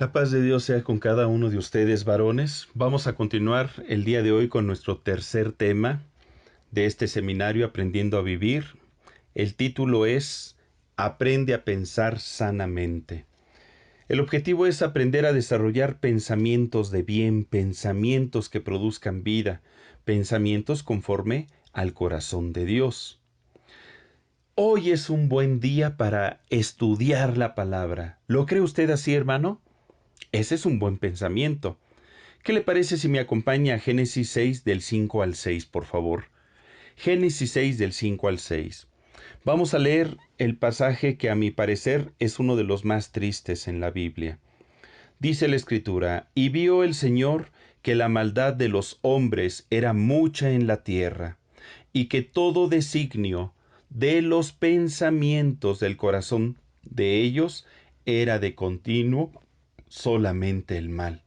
La paz de Dios sea con cada uno de ustedes, varones. Vamos a continuar el día de hoy con nuestro tercer tema de este seminario, Aprendiendo a Vivir. El título es Aprende a pensar sanamente. El objetivo es aprender a desarrollar pensamientos de bien, pensamientos que produzcan vida, pensamientos conforme al corazón de Dios. Hoy es un buen día para estudiar la palabra. ¿Lo cree usted así, hermano? Ese es un buen pensamiento. ¿Qué le parece si me acompaña a Génesis 6 del 5 al 6, por favor? Génesis 6 del 5 al 6. Vamos a leer el pasaje que a mi parecer es uno de los más tristes en la Biblia. Dice la Escritura, y vio el Señor que la maldad de los hombres era mucha en la tierra, y que todo designio de los pensamientos del corazón de ellos era de continuo solamente el mal.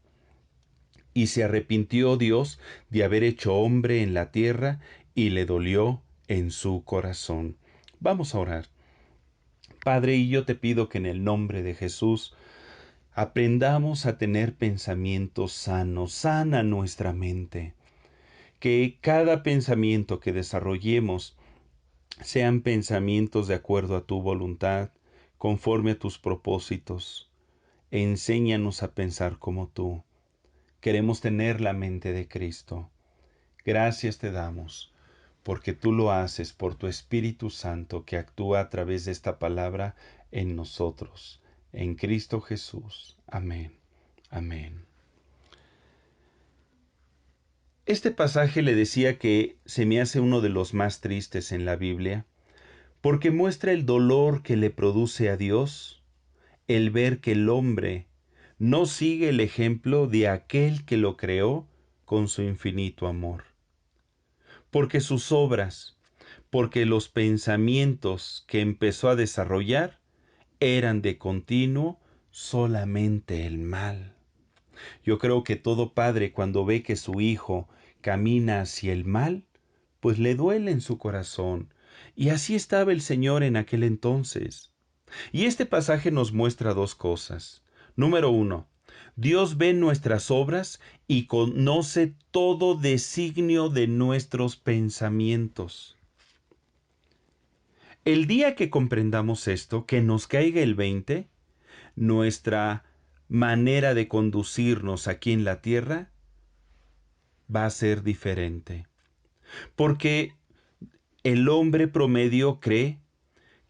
Y se arrepintió Dios de haber hecho hombre en la tierra y le dolió en su corazón. Vamos a orar. Padre, y yo te pido que en el nombre de Jesús aprendamos a tener pensamientos sanos, sana nuestra mente. Que cada pensamiento que desarrollemos sean pensamientos de acuerdo a tu voluntad, conforme a tus propósitos. Enséñanos a pensar como tú. Queremos tener la mente de Cristo. Gracias te damos, porque tú lo haces por tu Espíritu Santo que actúa a través de esta palabra en nosotros. En Cristo Jesús. Amén. Amén. Este pasaje le decía que se me hace uno de los más tristes en la Biblia, porque muestra el dolor que le produce a Dios el ver que el hombre no sigue el ejemplo de aquel que lo creó con su infinito amor. Porque sus obras, porque los pensamientos que empezó a desarrollar eran de continuo solamente el mal. Yo creo que todo padre cuando ve que su hijo camina hacia el mal, pues le duele en su corazón. Y así estaba el Señor en aquel entonces. Y este pasaje nos muestra dos cosas. Número uno, Dios ve nuestras obras y conoce todo designio de nuestros pensamientos. El día que comprendamos esto, que nos caiga el 20, nuestra manera de conducirnos aquí en la tierra va a ser diferente. Porque el hombre promedio cree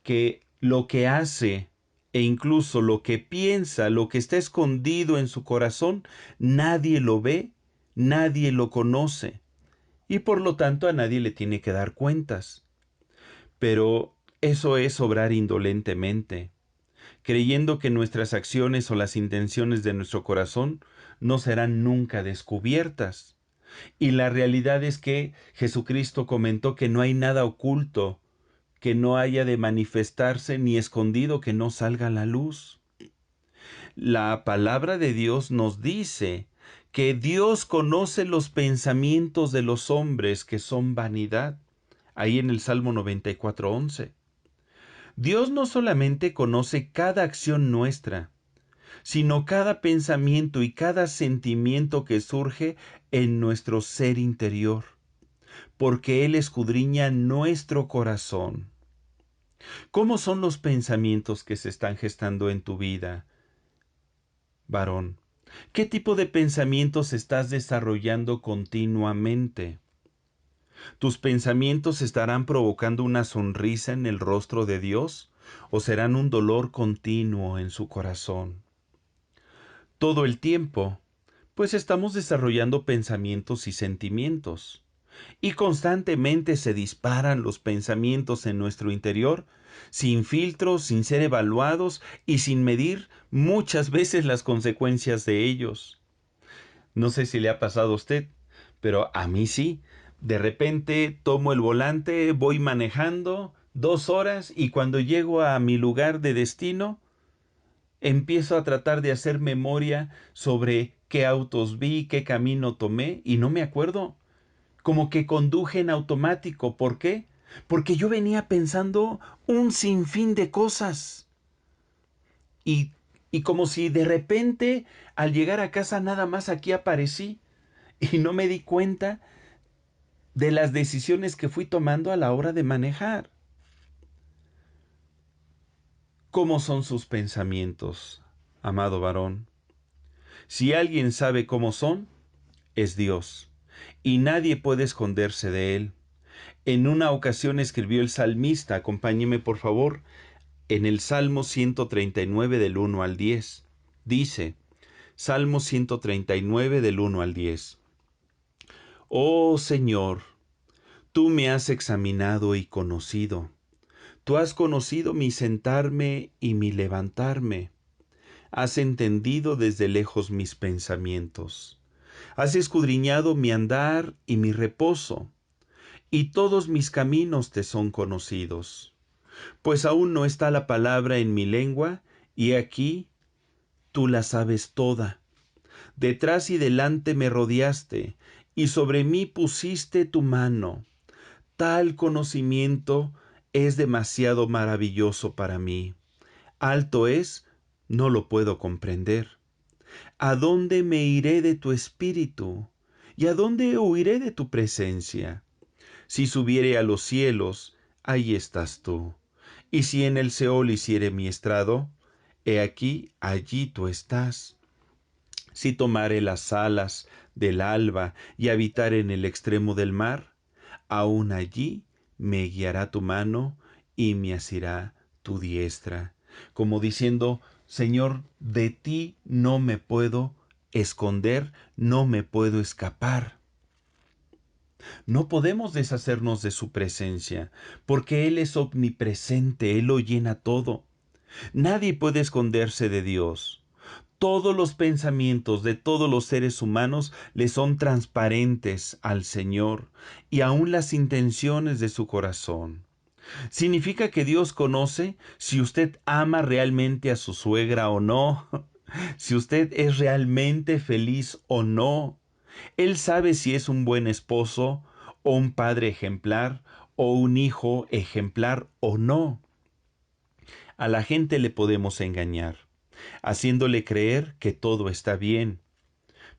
que lo que hace e incluso lo que piensa, lo que está escondido en su corazón, nadie lo ve, nadie lo conoce y por lo tanto a nadie le tiene que dar cuentas. Pero eso es obrar indolentemente, creyendo que nuestras acciones o las intenciones de nuestro corazón no serán nunca descubiertas. Y la realidad es que Jesucristo comentó que no hay nada oculto que no haya de manifestarse ni escondido que no salga a la luz. La palabra de Dios nos dice que Dios conoce los pensamientos de los hombres que son vanidad. Ahí en el Salmo 94:11. Dios no solamente conoce cada acción nuestra, sino cada pensamiento y cada sentimiento que surge en nuestro ser interior, porque Él escudriña nuestro corazón. ¿Cómo son los pensamientos que se están gestando en tu vida, varón? ¿Qué tipo de pensamientos estás desarrollando continuamente? ¿Tus pensamientos estarán provocando una sonrisa en el rostro de Dios o serán un dolor continuo en su corazón? Todo el tiempo, pues estamos desarrollando pensamientos y sentimientos. Y constantemente se disparan los pensamientos en nuestro interior, sin filtros, sin ser evaluados y sin medir muchas veces las consecuencias de ellos. No sé si le ha pasado a usted, pero a mí sí. De repente tomo el volante, voy manejando 2 horas y cuando llego a mi lugar de destino, empiezo a tratar de hacer memoria sobre qué autos vi, qué camino tomé y no me acuerdo. Como que conduje en automático. ¿Por qué? Porque yo venía pensando un sinfín de cosas. Y Y como si de repente al llegar a casa nada más aquí aparecí y no me di cuenta de las decisiones que fui tomando a la hora de manejar. ¿Cómo son sus pensamientos, amado varón? Si alguien sabe cómo son, es Dios, y nadie puede esconderse de él. En una ocasión escribió el salmista, acompáñeme por favor, en el Salmo 139 del 1 al 10. Dice, Salmo 139 del 1 al 10. Oh Señor, tú me has examinado y conocido. Tú has conocido mi sentarme y mi levantarme. Has entendido desde lejos mis pensamientos. Has escudriñado mi andar y mi reposo, y todos mis caminos te son conocidos. Pues aún no está la palabra en mi lengua, y aquí tú la sabes toda. Detrás y delante me rodeaste, y sobre mí pusiste tu mano. Tal conocimiento es demasiado maravilloso para mí. Alto es, no lo puedo comprender. ¿A dónde me iré de tu espíritu? ¿Y a dónde huiré de tu presencia? Si subiere a los cielos, ahí estás tú. Y si en el Seol hiciere mi estrado, he aquí, allí tú estás. Si tomare las alas del alba y habitar en el extremo del mar, aún allí me guiará tu mano y me asirá tu diestra. Como diciendo, Señor, de ti no me puedo esconder, no me puedo escapar. No podemos deshacernos de su presencia, porque Él es omnipresente, Él lo llena todo. Nadie puede esconderse de Dios. Todos los pensamientos de todos los seres humanos le son transparentes al Señor y aún las intenciones de su corazón. Significa que Dios conoce si usted ama realmente a su suegra o no, si usted es realmente feliz o no. Él sabe si es un buen esposo o un padre ejemplar o un hijo ejemplar o no. A la gente le podemos engañar, haciéndole creer que todo está bien,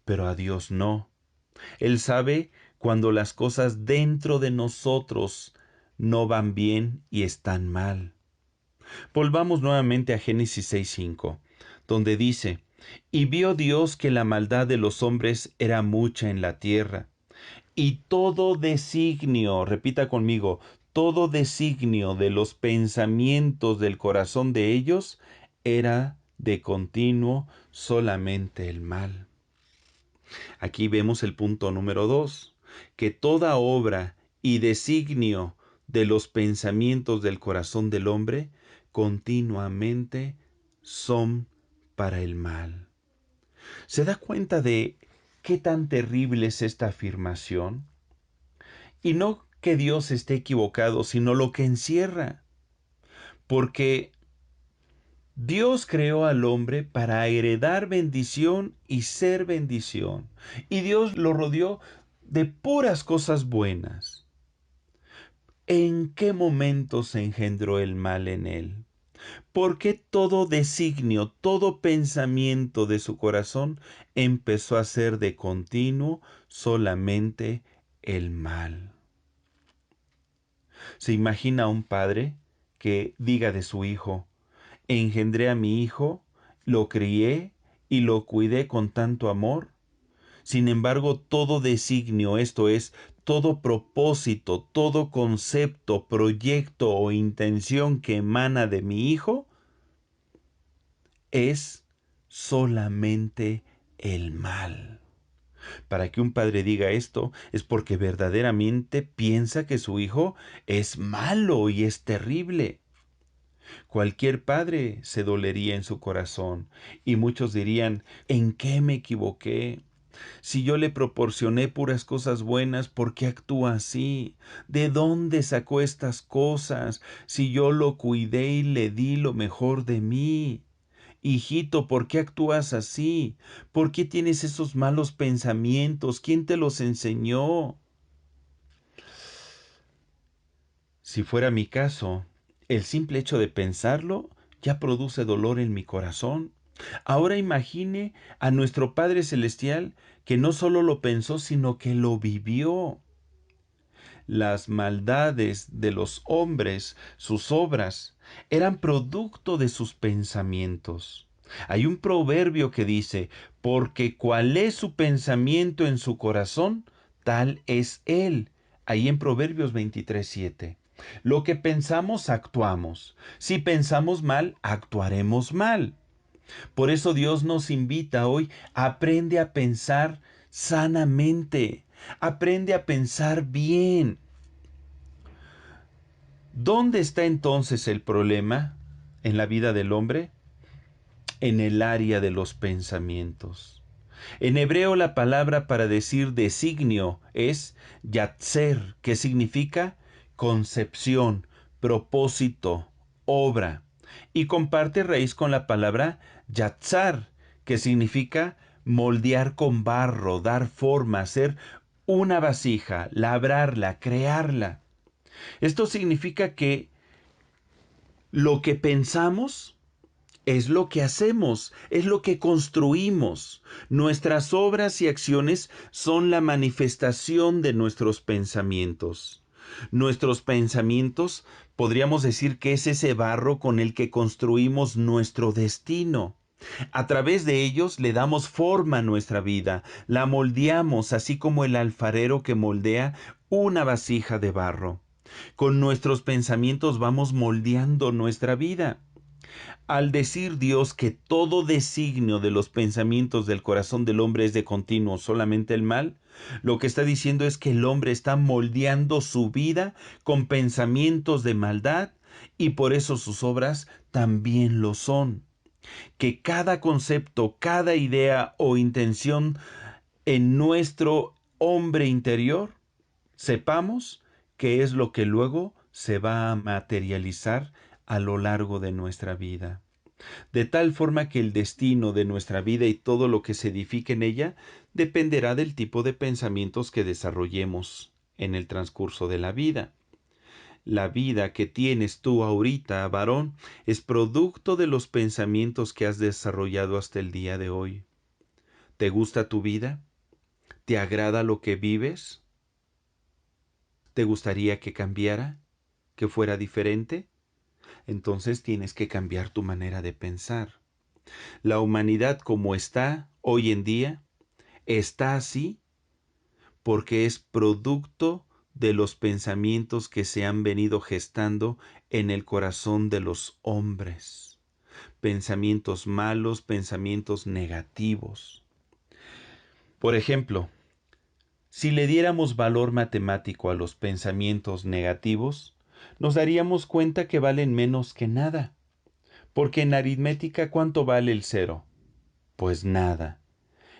pero a Dios no. Él sabe cuando las cosas dentro de nosotros no van bien y están mal. Volvamos nuevamente a Génesis 6:5, donde dice, y vio Dios que la maldad de los hombres era mucha en la tierra, y todo designio, repita conmigo, todo designio de los pensamientos del corazón de ellos era de continuo solamente el mal. Aquí vemos el punto número 2, que toda obra y designio de los pensamientos del corazón del hombre continuamente son para el mal. ¿Se da cuenta de qué tan terrible es esta afirmación? Y no que Dios esté equivocado, sino lo que encierra. Porque Dios creó al hombre para heredar bendición y ser bendición. Y Dios lo rodeó de puras cosas buenas. ¿En qué momento se engendró el mal en él? ¿Por qué todo designio, todo pensamiento de su corazón empezó a ser de continuo solamente el mal? ¿Se imagina un padre que diga de su hijo, engendré a mi hijo, lo crié y lo cuidé con tanto amor? Sin embargo, todo designio, esto es, todo propósito, todo concepto, proyecto o intención que emana de mi hijo, es solamente el mal. Para que un padre diga esto es porque verdaderamente piensa que su hijo es malo y es terrible. Cualquier padre se dolería en su corazón y muchos dirían, ¿en qué me equivoqué? Si yo le proporcioné puras cosas buenas, ¿por qué actúa así? ¿De dónde sacó estas cosas? Si yo lo cuidé y le di lo mejor de mí. Hijito, ¿por qué actúas así? ¿Por qué tienes esos malos pensamientos? ¿Quién te los enseñó? Si fuera mi caso, el simple hecho de pensarlo ya produce dolor en mi corazón. Ahora imagine a nuestro Padre Celestial que no solo lo pensó, sino que lo vivió. Las maldades de los hombres, sus obras, eran producto de sus pensamientos. Hay un proverbio que dice, porque cuál es su pensamiento en su corazón, tal es él. Ahí en Proverbios 23:7. Lo que pensamos, actuamos. Si pensamos mal, actuaremos mal. Por eso Dios nos invita hoy, aprende a pensar sanamente, aprende a pensar bien. ¿Dónde está entonces el problema en la vida del hombre? En el área de los pensamientos. En hebreo la palabra para decir designio es yatzer, que significa concepción, propósito, obra, y comparte raíz con la palabra yatzar, que significa moldear con barro, dar forma, hacer una vasija, labrarla, crearla. Esto significa que lo que pensamos es lo que hacemos, es lo que construimos. Nuestras obras y acciones son la manifestación de nuestros pensamientos. Nuestros pensamientos podríamos decir que es ese barro con el que construimos nuestro destino. A través de ellos le damos forma a nuestra vida, la moldeamos así como el alfarero que moldea una vasija de barro. Con nuestros pensamientos vamos moldeando nuestra vida. Al decir Dios que todo designio de los pensamientos del corazón del hombre es de continuo solamente el mal, lo que está diciendo es que el hombre está moldeando su vida con pensamientos de maldad y por eso sus obras también lo son. Que cada concepto, cada idea o intención en nuestro hombre interior, sepamos que es lo que luego se va a materializar a lo largo de nuestra vida. De tal forma que el destino de nuestra vida y todo lo que se edifique en ella dependerá del tipo de pensamientos que desarrollemos en el transcurso de la vida. La vida que tienes tú ahorita, varón, es producto de los pensamientos que has desarrollado hasta el día de hoy. ¿Te gusta tu vida? ¿Te agrada lo que vives? ¿Te gustaría que cambiara? ¿Que fuera diferente? Entonces tienes que cambiar tu manera de pensar. La humanidad como está hoy en día está así porque es producto de los pensamientos que se han venido gestando en el corazón de los hombres. Pensamientos malos, pensamientos negativos. Por ejemplo, si le diéramos valor matemático a los pensamientos negativos, nos daríamos cuenta que valen menos que nada. Porque en aritmética, ¿cuánto vale el cero? Pues nada.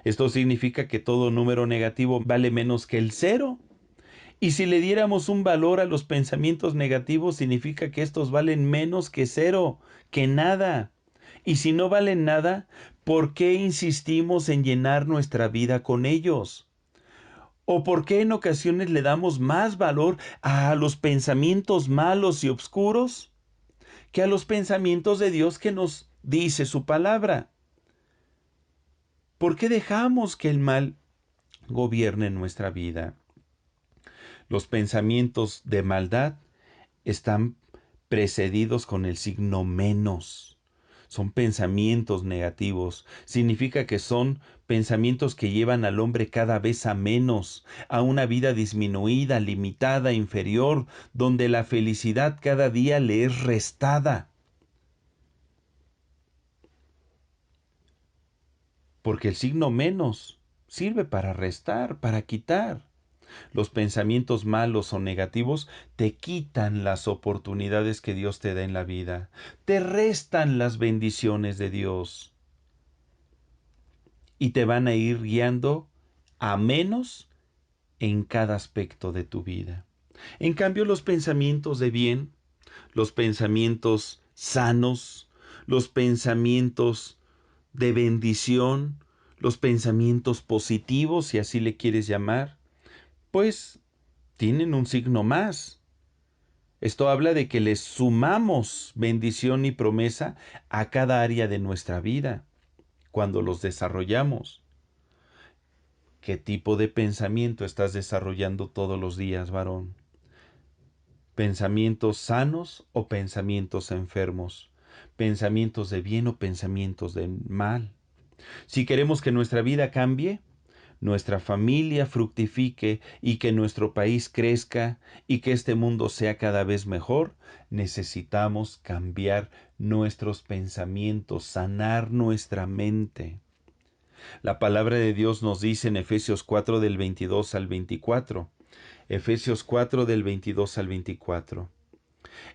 Esto significa que todo número negativo vale menos que el cero. Y si le diéramos un valor a los pensamientos negativos, significa que estos valen menos que cero, que nada. Y si no valen nada, ¿por qué insistimos en llenar nuestra vida con ellos? ¿O por qué en ocasiones le damos más valor a los pensamientos malos y oscuros que a los pensamientos de Dios que nos dice su palabra? ¿Por qué dejamos que el mal gobierne nuestra vida? Los pensamientos de maldad están precedidos con el signo menos. Son pensamientos negativos. Significa que son pensamientos que llevan al hombre cada vez a menos, a una vida disminuida, limitada, inferior, donde la felicidad cada día le es restada. Porque el signo menos sirve para restar, para quitar. Los pensamientos malos o negativos te quitan las oportunidades que Dios te da en la vida, te restan las bendiciones de Dios y te van a ir guiando a menos en cada aspecto de tu vida. En cambio, los pensamientos de bien, los pensamientos sanos, los pensamientos de bendición, los pensamientos positivos, si así le quieres llamar, pues tienen un signo más. Esto habla de que les sumamos bendición y promesa a cada área de nuestra vida. cuando los desarrollamos. ¿Qué tipo de pensamiento estás desarrollando todos los días, varón? ¿Pensamientos sanos o pensamientos enfermos? ¿Pensamientos de bien o pensamientos de mal? Si queremos que nuestra vida cambie, nuestra familia fructifique y que nuestro país crezca y que este mundo sea cada vez mejor, necesitamos cambiar nuestros pensamientos, sanar nuestra mente. La palabra de Dios nos dice en Efesios 4 del 22 al 24. Efesios 4 del 22 al 24.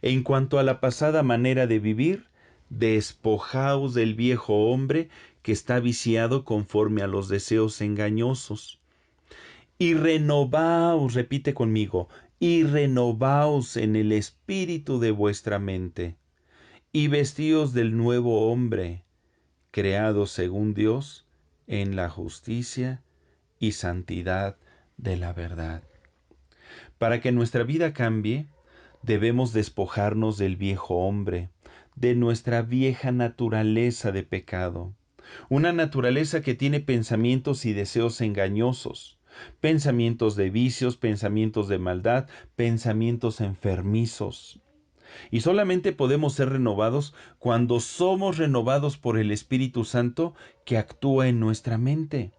En cuanto a la pasada manera de vivir, despojaos del viejo hombre que está viciado conforme a los deseos engañosos. Y renovaos, repite conmigo, y renovaos en el espíritu de vuestra mente, y vestíos del nuevo hombre, creado según Dios, en la justicia y santidad de la verdad. Para que nuestra vida cambie, debemos despojarnos del viejo hombre, de nuestra vieja naturaleza de pecado. Una naturaleza que tiene pensamientos y deseos engañosos, pensamientos de vicios, pensamientos de maldad, pensamientos enfermizos. Y solamente podemos ser renovados cuando somos renovados por el Espíritu Santo que actúa en nuestra mente.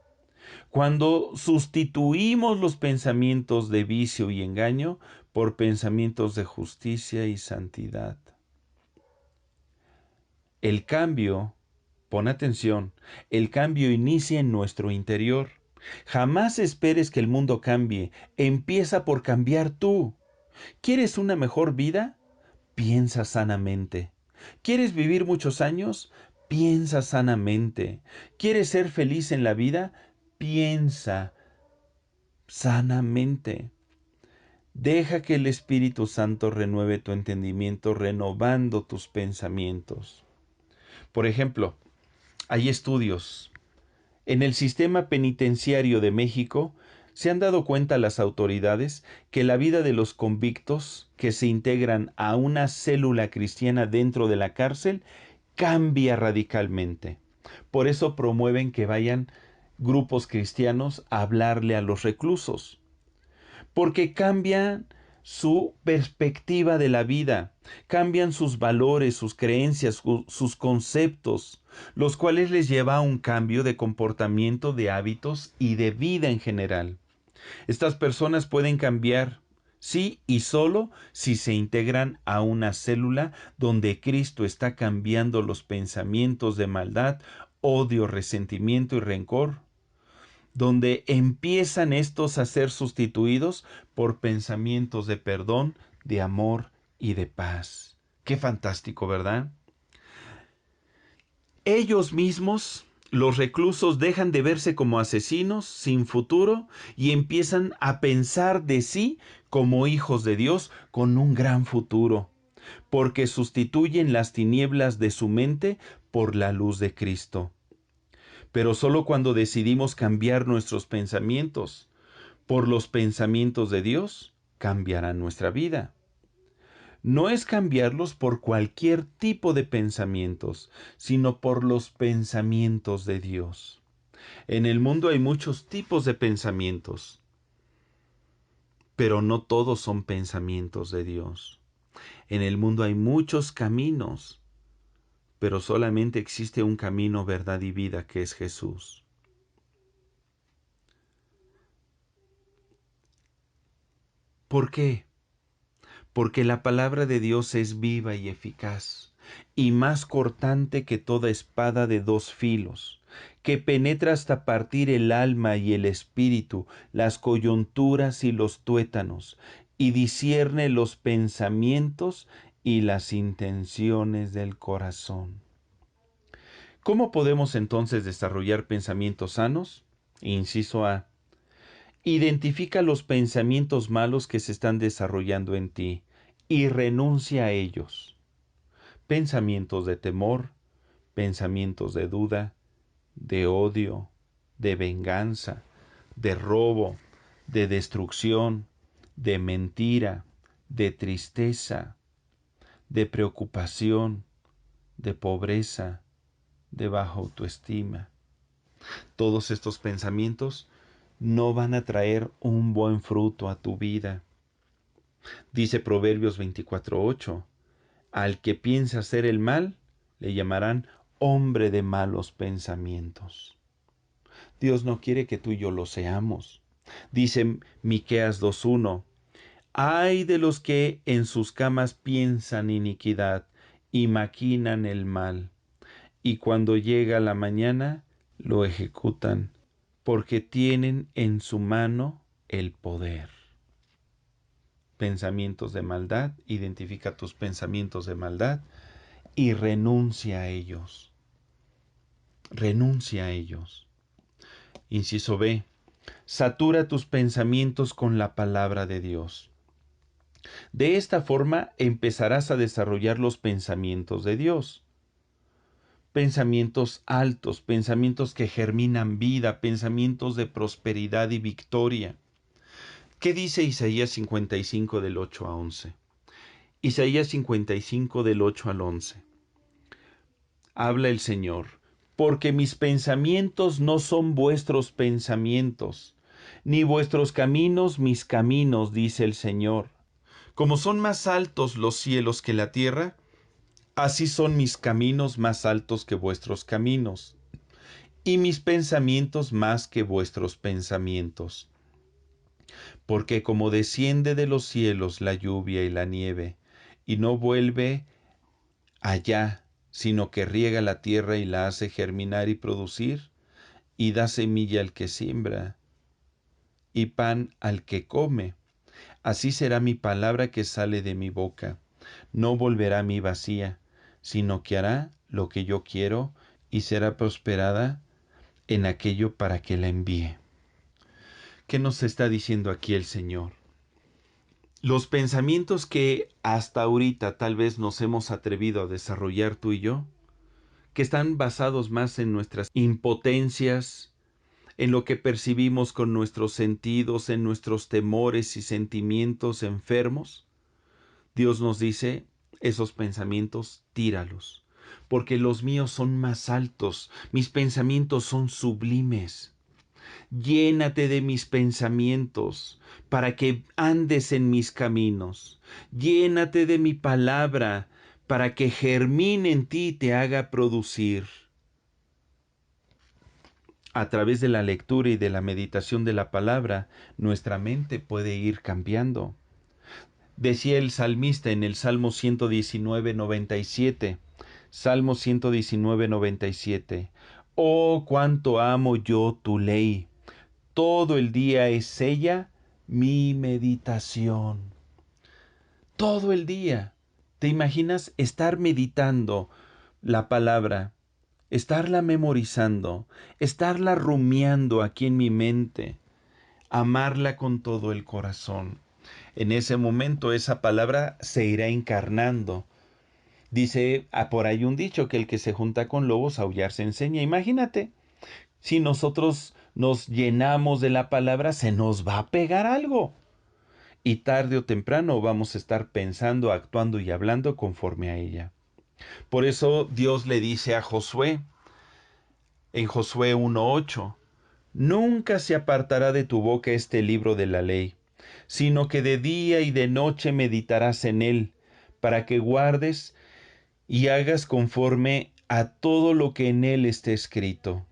Cuando sustituimos los pensamientos de vicio y engaño por pensamientos de justicia y santidad. El cambio, pon atención, el cambio inicia en nuestro interior. Jamás esperes que el mundo cambie, empieza por cambiar tú. ¿Quieres una mejor vida? Piensa sanamente. ¿Quieres vivir muchos años? Piensa sanamente. ¿Quieres ser feliz en la vida? Piensa sanamente. Deja que el Espíritu Santo renueve tu entendimiento, renovando tus pensamientos. Por ejemplo, hay estudios. En el sistema penitenciario de México se han dado cuenta las autoridades que la vida de los convictos que se integran a una célula cristiana dentro de la cárcel cambia radicalmente. Por eso promueven que vayan grupos cristianos a hablarle a los reclusos, porque cambian su perspectiva de la vida, cambian sus valores, sus creencias, sus conceptos, los cuales les lleva a un cambio de comportamiento, de hábitos y de vida en general. Estas personas pueden cambiar, sí y solo si se integran a una célula donde Cristo está cambiando los pensamientos de maldad, odio, resentimiento y rencor, donde empiezan estos a ser sustituidos por pensamientos de perdón, de amor y de paz. Qué fantástico, ¿verdad? Ellos mismos, los reclusos, dejan de verse como asesinos sin futuro y empiezan a pensar de sí como hijos de Dios con un gran futuro, porque sustituyen las tinieblas de su mente por la luz de Cristo. Pero solo cuando decidimos cambiar nuestros pensamientos por los pensamientos de Dios, cambiará nuestra vida. No es cambiarlos por cualquier tipo de pensamientos, sino por los pensamientos de Dios. En el mundo hay muchos tipos de pensamientos, pero no todos son pensamientos de Dios. En el mundo hay muchos caminos, pero solamente existe un camino, verdad y vida, que es Jesús. ¿Por qué? Porque la palabra de Dios es viva y eficaz, y más cortante que toda espada de dos filos, que penetra hasta partir el alma y el espíritu, las coyunturas y los tuétanos, y discierne los pensamientos y las intenciones del corazón. ¿Cómo podemos entonces desarrollar pensamientos sanos? Inciso A. Identifica los pensamientos malos que se están desarrollando en ti y renuncia a ellos. Pensamientos de temor, pensamientos de duda, de odio, de venganza, de robo, de destrucción, de mentira, de tristeza, de preocupación, de pobreza, de baja autoestima. Todos estos pensamientos no van a traer un buen fruto a tu vida. Dice Proverbios 24:8, al que piensa hacer el mal, le llamarán hombre de malos pensamientos. Dios no quiere que tú y yo lo seamos. Dice Miqueas 2:1, ay de los que en sus camas piensan iniquidad y maquinan el mal, y cuando llega la mañana lo ejecutan, porque tienen en su mano el poder. Pensamientos de maldad, identifica tus pensamientos de maldad y renuncia a ellos. Renuncia a ellos. Inciso B. Satura tus pensamientos con la palabra de Dios. De esta forma empezarás a desarrollar los pensamientos de Dios. Pensamientos altos, pensamientos que germinan vida, pensamientos de prosperidad y victoria. ¿Qué dice Isaías 55 del 8 a 11? Isaías 55 del 8 al 11. Habla el Señor, porque mis pensamientos no son vuestros pensamientos, ni vuestros caminos mis caminos, dice el Señor. Como son más altos los cielos que la tierra, así son mis caminos más altos que vuestros caminos, y mis pensamientos más que vuestros pensamientos. Porque como desciende de los cielos la lluvia y la nieve, y no vuelve allá, sino que riega la tierra y la hace germinar y producir, y da semilla al que siembra, y pan al que come, así será mi palabra que sale de mi boca. No volverá a mí vacía, sino que hará lo que yo quiero y será prosperada en aquello para que la envíe. ¿Qué nos está diciendo aquí el Señor? Los pensamientos que hasta ahorita tal vez nos hemos atrevido a desarrollar tú y yo, que están basados más en nuestras impotencias, en lo que percibimos con nuestros sentidos, en nuestros temores y sentimientos enfermos, Dios nos dice, esos pensamientos, tíralos, porque los míos son más altos, mis pensamientos son sublimes. Llénate de mis pensamientos, para que andes en mis caminos. Llénate de mi palabra, para que germine en ti y te haga producir. A través de la lectura y de la meditación de la palabra, nuestra mente puede ir cambiando. Decía el salmista en el Salmo 119:97, Salmo 119:97, oh, cuánto amo yo tu ley, todo el día es ella mi meditación. Todo el día. ¿Te imaginas estar meditando la palabra, estarla memorizando, estarla rumiando aquí en mi mente, amarla con todo el corazón? En ese momento esa palabra se irá encarnando. Dice por ahí un dicho que el que se junta con lobos a aullar se enseña. Imagínate, si nosotros nos llenamos de la palabra, se nos va a pegar algo. Y tarde o temprano vamos a estar pensando, actuando y hablando conforme a ella. Por eso Dios le dice a Josué, en Josué 1:8, nunca se apartará de tu boca este libro de la ley, sino que de día y de noche meditarás en él, para que guardes y hagas conforme a todo lo que en él esté escrito,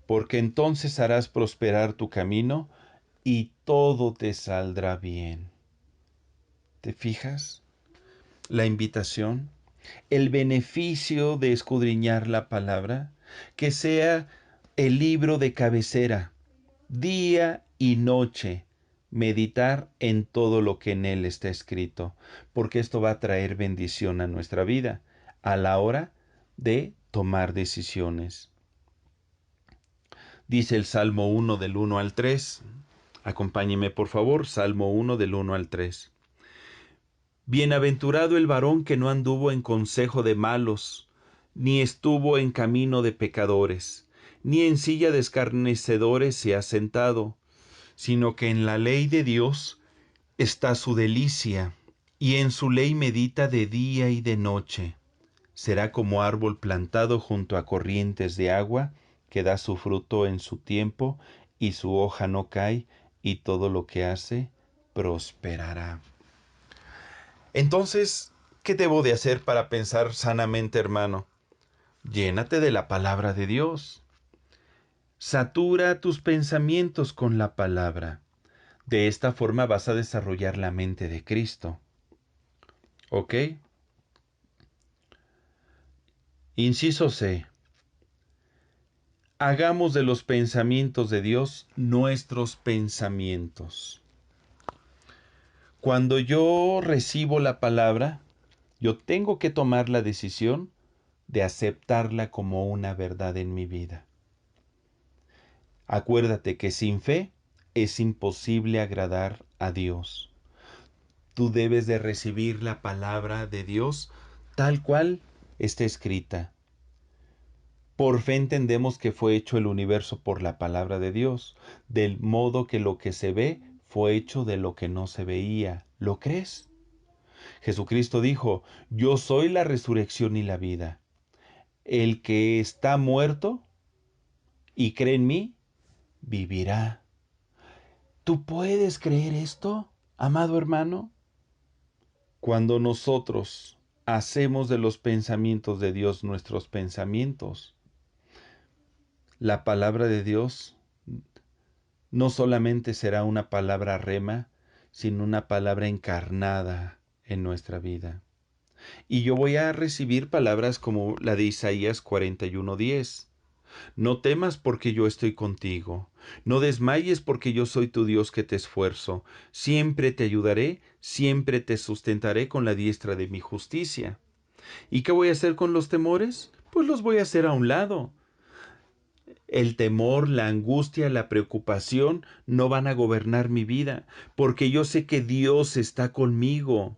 porque entonces harás prosperar tu camino y todo te saldrá bien. ¿Te fijas? La invitación, el beneficio de escudriñar la palabra, que sea el libro de cabecera, día y noche, meditar en todo lo que en él está escrito, porque esto va a traer bendición a nuestra vida a la hora de tomar decisiones. Dice el Salmo 1 del 1 al 3. Acompáñeme por favor, Salmo 1 del 1 al 3. Bienaventurado el varón que no anduvo en consejo de malos, ni estuvo en camino de pecadores, ni en silla de escarnecedores se ha sentado, sino que en la ley de Dios está su delicia, y en su ley medita de día y de noche. Será como árbol plantado junto a corrientes de agua, que da su fruto en su tiempo, y su hoja no cae, y todo lo que hace prosperará. Entonces, ¿qué debo de hacer para pensar sanamente, hermano? Llénate de la palabra de Dios. Satura tus pensamientos con la palabra. De esta forma vas a desarrollar la mente de Cristo. ¿Ok? Inciso C. Hagamos de los pensamientos de Dios nuestros pensamientos. Cuando yo recibo la palabra, yo tengo que tomar la decisión de aceptarla como una verdad en mi vida. Acuérdate que sin fe es imposible agradar a Dios. Tú debes de recibir la palabra de Dios tal cual está escrita. Por fe entendemos que fue hecho el universo por la palabra de Dios, del modo que lo que se ve fue hecho de lo que no se veía. ¿Lo crees? Jesucristo dijo, yo soy la resurrección y la vida. El que está muerto y cree en mí, vivirá. ¿Tú puedes creer esto, amado hermano? Cuando nosotros hacemos de los pensamientos de Dios nuestros pensamientos, la palabra de Dios no solamente será una palabra rema, sino una palabra encarnada en nuestra vida. Y yo voy a recibir palabras como la de Isaías 41:10. No temas porque yo estoy contigo. No desmayes porque yo soy tu Dios que te esfuerzo. Siempre te ayudaré, siempre te sustentaré con la diestra de mi justicia. ¿Y qué voy a hacer con los temores? Pues los voy a hacer a un lado. El temor, la angustia, la preocupación no van a gobernar mi vida, porque yo sé que Dios está conmigo.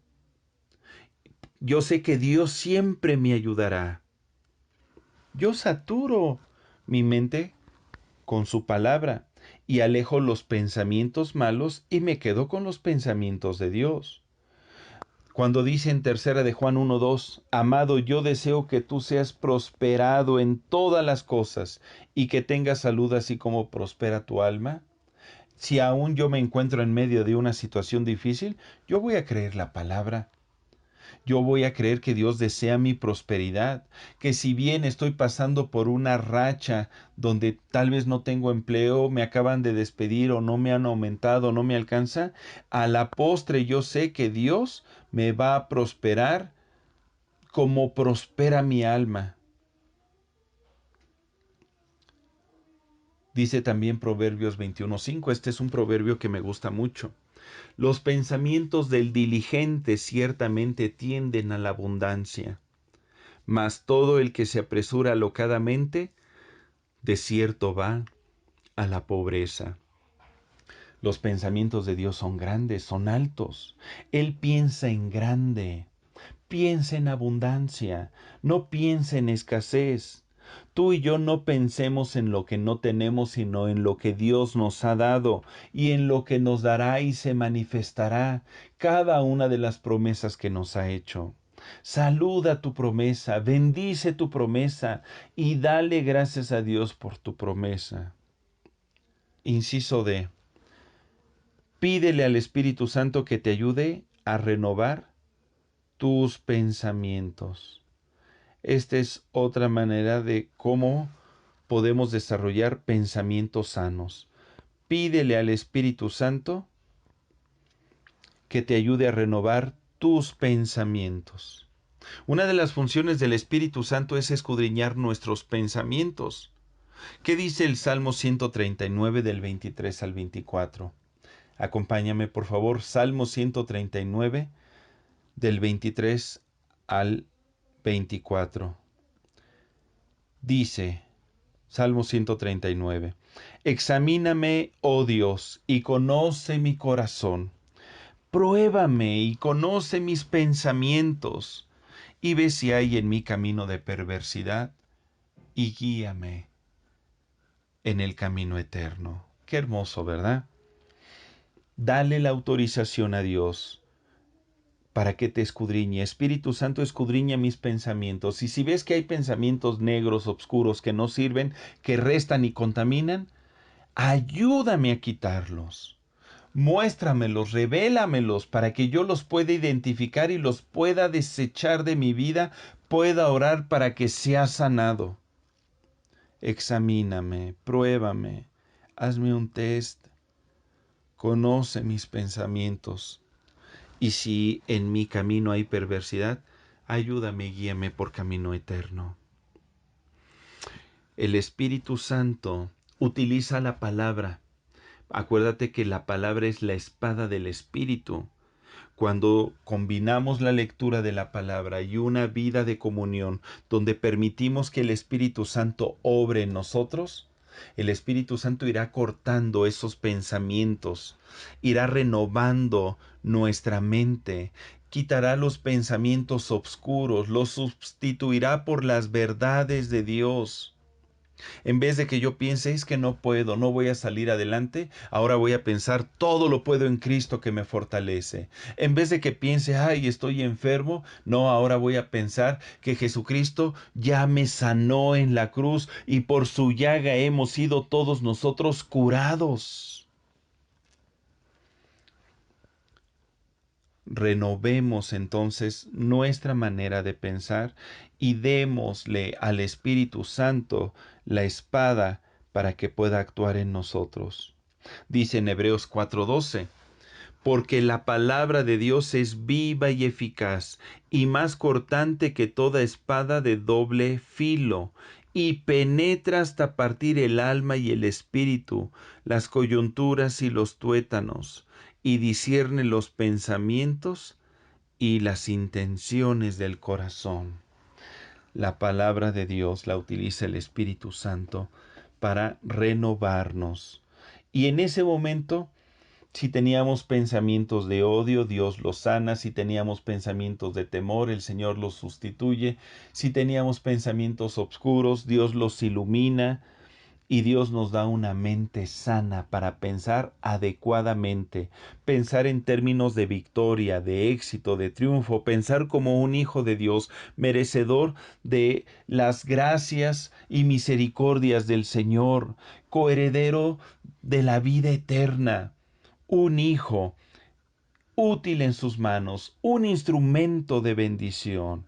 Yo sé que Dios siempre me ayudará. Yo saturo mi mente con su palabra y alejo los pensamientos malos y me quedo con los pensamientos de Dios. Cuando dice en tercera de Juan 1:2, amado, yo deseo que tú seas prosperado en todas las cosas y que tengas salud así como prospera tu alma. Si aún yo me encuentro en medio de una situación difícil, yo voy a creer la palabra. Yo voy a creer que Dios desea mi prosperidad, que si bien estoy pasando por una racha donde tal vez no tengo empleo, me acaban de despedir o no me han aumentado, no me alcanza, a la postre yo sé que Dios me va a prosperar como prospera mi alma. Dice también Proverbios 21:5, este es un proverbio que me gusta mucho. Los pensamientos del diligente ciertamente tienden a la abundancia, mas todo el que se apresura alocadamente, de cierto va a la pobreza. Los pensamientos de Dios son grandes, son altos. Él piensa en grande, piensa en abundancia, no piensa en escasez. Tú y yo no pensemos en lo que no tenemos, sino en lo que Dios nos ha dado y en lo que nos dará y se manifestará cada una de las promesas que nos ha hecho. Saluda tu promesa, bendice tu promesa y dale gracias a Dios por tu promesa. Inciso D. Pídele al Espíritu Santo que te ayude a renovar tus pensamientos. Esta es otra manera de cómo podemos desarrollar pensamientos sanos. Pídele al Espíritu Santo que te ayude a renovar tus pensamientos. Una de las funciones del Espíritu Santo es escudriñar nuestros pensamientos. ¿Qué dice el Salmo 139 del 23 al 24? Acompáñame, por favor, Salmo 139 del 23 al 24. Dice, Salmo 139, examíname, oh Dios, y conoce mi corazón. Pruébame y conoce mis pensamientos, y ve si hay en mí camino de perversidad, y guíame en el camino eterno. Qué hermoso, ¿verdad? Dale la autorización a Dios. para que te escudriñe. Espíritu Santo, escudriña mis pensamientos. Y si ves que hay pensamientos negros, oscuros, que no sirven, que restan y contaminan, ayúdame a quitarlos. Muéstramelos, revélamelos, para que yo los pueda identificar y los pueda desechar de mi vida, pueda orar para que sea sanado. Examíname, pruébame, hazme un test, conoce mis pensamientos. Y si en mi camino hay perversidad, ayúdame, guíame por camino eterno. El Espíritu Santo utiliza la palabra. Acuérdate que la palabra es la espada del Espíritu. Cuando combinamos la lectura de la palabra y una vida de comunión donde permitimos que el Espíritu Santo obre en nosotros, el Espíritu Santo irá cortando esos pensamientos, irá renovando nuestra mente, quitará los pensamientos oscuros, los sustituirá por las verdades de Dios. En vez de que yo piense, es que no puedo, no voy a salir adelante, ahora voy a pensar, todo lo puedo en Cristo que me fortalece. En vez de que piense, ay, estoy enfermo, no, ahora voy a pensar que Jesucristo ya me sanó en la cruz y por su llaga hemos sido todos nosotros curados. Renovemos entonces nuestra manera de pensar y démosle al Espíritu Santo la espada para que pueda actuar en nosotros. Dice en Hebreos 4:12, porque la palabra de Dios es viva y eficaz y más cortante que toda espada de doble filo, y penetra hasta partir el alma y el espíritu, las coyunturas y los tuétanos, y discierne los pensamientos y las intenciones del corazón. La palabra de Dios la utiliza el Espíritu Santo para renovarnos. Y en ese momento, si teníamos pensamientos de odio, Dios los sana. Si teníamos pensamientos de temor, el Señor los sustituye. Si teníamos pensamientos oscuros, Dios los ilumina. Y Dios nos da una mente sana para pensar adecuadamente, pensar en términos de victoria, de éxito, de triunfo, pensar como un hijo de Dios, merecedor de las gracias y misericordias del Señor, coheredero de la vida eterna, un hijo útil en sus manos, un instrumento de bendición.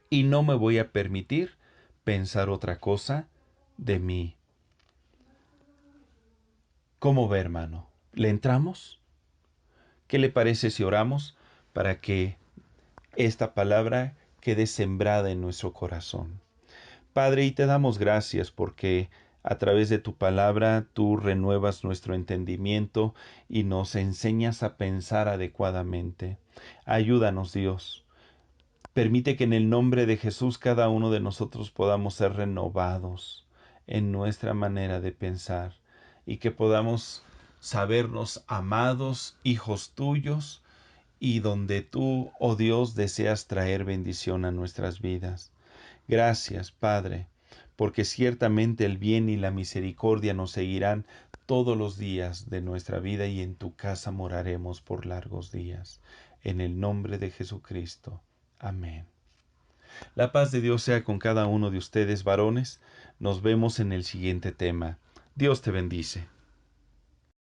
Y no me voy a permitir pensar otra cosa de mí. ¿Cómo ve, hermano? ¿Le entramos? ¿Qué le parece si oramos para que esta palabra quede sembrada en nuestro corazón? Padre, y te damos gracias porque a través de tu palabra tú renuevas nuestro entendimiento y nos enseñas a pensar adecuadamente. Ayúdanos, Dios. Permite que en el nombre de Jesús cada uno de nosotros podamos ser renovados en nuestra manera de pensar y que podamos sabernos amados, hijos tuyos, y donde tú, oh Dios, deseas traer bendición a nuestras vidas. Gracias, Padre, porque ciertamente el bien y la misericordia nos seguirán todos los días de nuestra vida y en tu casa moraremos por largos días. En el nombre de Jesucristo. Amén. La paz de Dios sea con cada uno de ustedes, varones. Nos vemos en el siguiente tema. Dios te bendice.